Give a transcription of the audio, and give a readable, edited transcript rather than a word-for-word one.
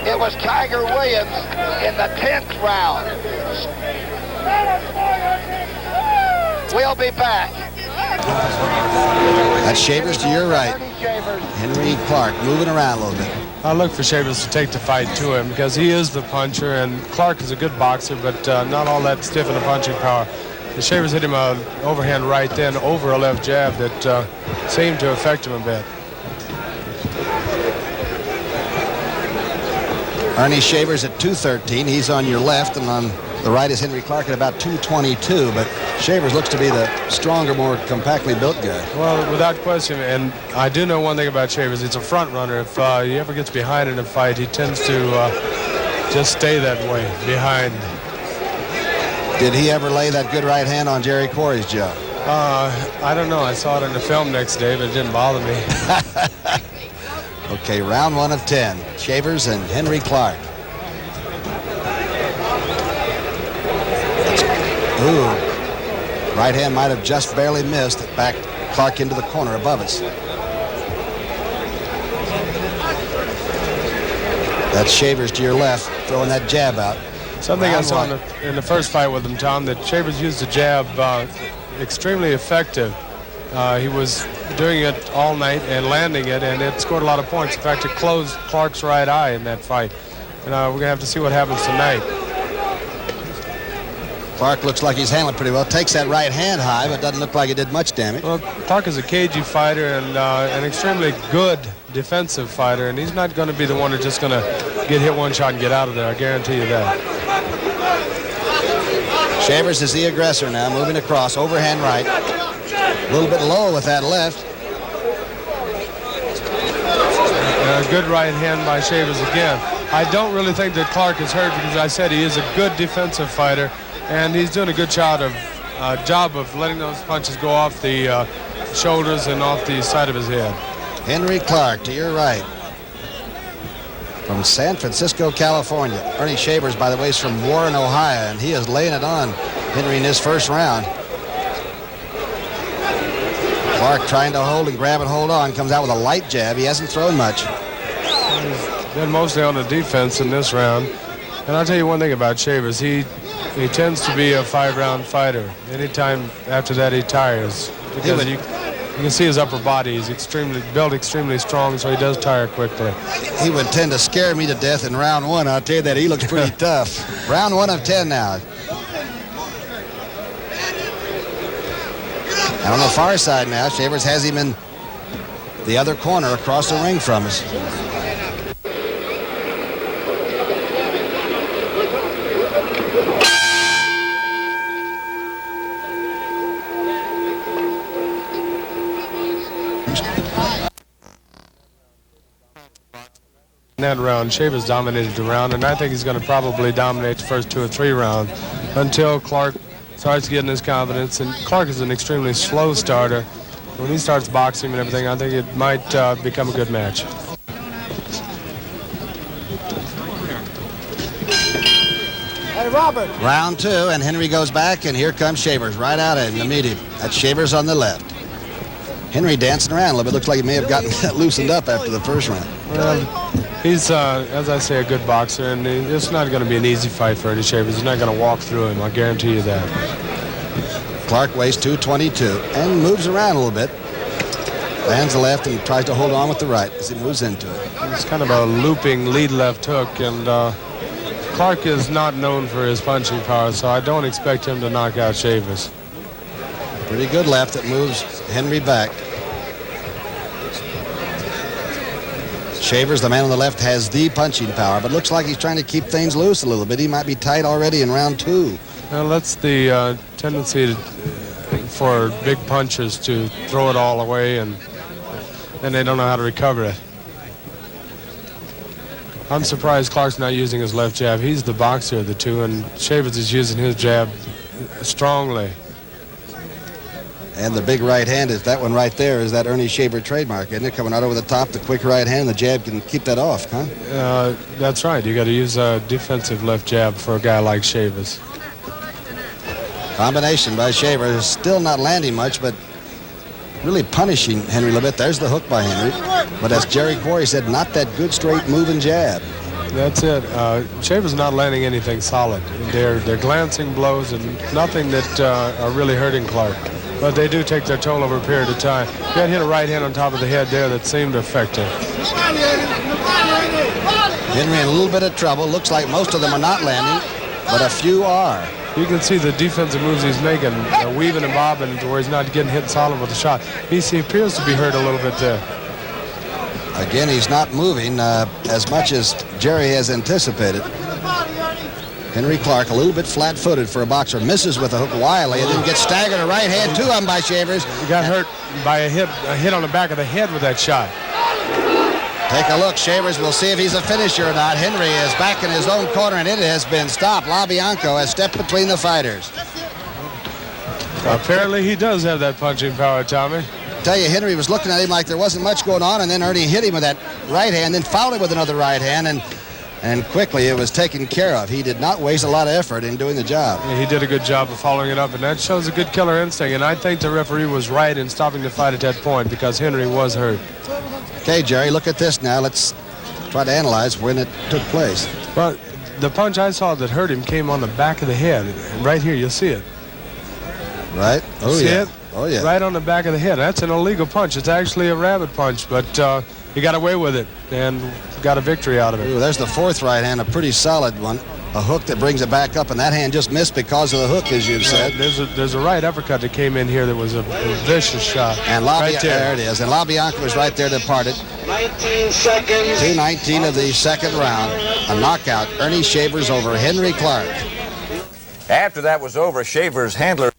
It was Tiger Williams in the 10th round. We'll be back. That's Shavers to your right. Henry Clark moving around a little bit. I look for Shavers to take the fight to him because he is the puncher, and Clark is a good boxer, but not all that stiff in the punching power. The Shavers hit him an overhand right then over a left jab that seemed to affect him a bit. Earnie Shavers at 213. He's on your left, and on the right is Henry Clark at about 222, but Shavers looks to be the stronger, more compactly built guy. Well, without question, and I do know one thing about Shavers. He's a front runner. If he ever gets behind in a fight, he tends to just stay that way, behind. Did he ever lay that good right hand on Jerry Quarry's jaw? I don't know. I saw it in the film next day, but it didn't bother me. Okay, round 1 of 10. Shavers and Henry Clark. Ooh. Right hand might have just barely missed. It backed Clark into the corner above us. That's Shavers to your left, throwing that jab out. Something I saw in the first fight with him, Tom, that Shavers used the jab extremely effective. He was doing it all night and landing it, and it scored a lot of points. In fact, it closed Clark's right eye in that fight. And we're going to have to see what happens tonight. Clark looks like he's handling pretty well. Takes that right hand high, but doesn't look like it did much damage. Well, Clark is a cagey fighter and an extremely good defensive fighter, and he's not going to be the one that's just going to get hit one shot and get out of there. I guarantee you that. Shavers is the aggressor now, moving across, overhand right. A little bit low with that left. Good right hand by Shavers again. I don't really think that Clark is hurt because I said he is a good defensive fighter, and he's doing a good job of letting those punches go off the shoulders and off the side of his head. Henry Clark to your right. From San Francisco, California. Earnie Shavers, by the way, is from Warren, Ohio, and he is laying it on Henry in his first round. Clark trying to hold and grab and hold on. Comes out with a light jab. He hasn't thrown much. He's been mostly on the defense in this round. And I'll tell you one thing about Shavers. He tends to be a 5-round fighter. Anytime after that he tires. Because you can see his upper body. He's built extremely strong, so he does tire quickly. He would tend to scare me to death in round 1. I'll tell you that. He looks pretty tough. Round 1 of 10 now. And on the far side now, Shavers has him in the other corner across the ring from us. In that round, Shavers dominated the round, and I think he's going to probably dominate the first 2 or 3 rounds until Clark starts getting his confidence. And Clark is an extremely slow starter. When he starts boxing and everything, I think it might become a good match. Hey, Robert. Round 2, and Henry goes back, and here comes Shavers right out in the medium. That's Shavers on the left. Henry dancing around a little bit. Looks like he may have gotten loosened up after the first round. Well, he's, as I say, a good boxer, and it's not going to be an easy fight for Earnie Shavers. He's not going to walk through him. I guarantee you that. Clark weighs 222 and moves around a little bit. Lands the left and tries to hold on with the right as he moves into it. It's kind of a looping lead left hook, and Clark is not known for his punching power, so I don't expect him to knock out Shavers. Pretty good left that moves Henry back. Shavers, the man on the left, has the punching power, but looks like he's trying to keep things loose a little bit. He might be tight already in round 2. Well, that's the tendency for big punchers to throw it all away, and they don't know how to recover it. I'm surprised Clark's not using his left jab. He's the boxer of the two, and Shavers is using his jab strongly. And the big right hand is that one right there, is that Earnie Shaver trademark, isn't it? Coming out over the top, the quick right hand, the jab can keep that off, huh? That's right. You got to use a defensive left jab for a guy like Shavers. Combination by Shavers, still not landing much, but really punishing Henry a little bit. There's the hook by Henry. But as Jerry Quarry said, not that good straight moving jab. That's it. Shavers not landing anything solid. They're glancing blows and nothing that are really hurting Clark. But they do take their toll over a period of time. He had hit a right hand on top of the head there that seemed to affect him. Henry in a little bit of trouble. Looks like most of them are not landing, but a few are. You can see the defensive moves he's making, weaving and bobbing to where he's not getting hit solid with the shot. He appears to be hurt a little bit there. Again, he's not moving as much as Jerry has anticipated. Henry Clark, a little bit flat-footed for a boxer, misses with a hook wildly and then gets staggered a right hand, two of them by Shavers. He got hurt by a hit on the back of the head with that shot. Take a look. Shavers will see if he's a finisher or not. Henry is back in his own corner, and it has been stopped. LaBianco has stepped between the fighters. Apparently, he does have that punching power, Tommy. I tell you, Henry was looking at him like there wasn't much going on, and then Earnie hit him with that right hand, then fouled him with another right hand, and quickly it was taken care of. He did not waste a lot of effort in doing the job. Yeah, he did a good job of following it up, and that shows a good killer instinct, and I think the referee was right in stopping the fight at that point because Henry was hurt. Okay, Jerry, look at this now. Let's try to analyze when it took place. Well, the punch I saw that hurt him came on the back of the head. Right here, you'll see it. Right? Oh, see yeah. it? Oh, yeah. Right on the back of the head. That's an illegal punch. It's actually a rabbit punch, but he got away with it and got a victory out of it. Ooh, there's the fourth right hand, a pretty solid one. A hook that brings it back up, and that hand just missed because of the hook, as you've said. There's a right uppercut that came in here that was a vicious shot. And right there it is. And LaBianco was right there to part it. 19 seconds. 2:19 of the second round. A knockout. Earnie Shavers over Henry Clark. After that was over, Shavers' handler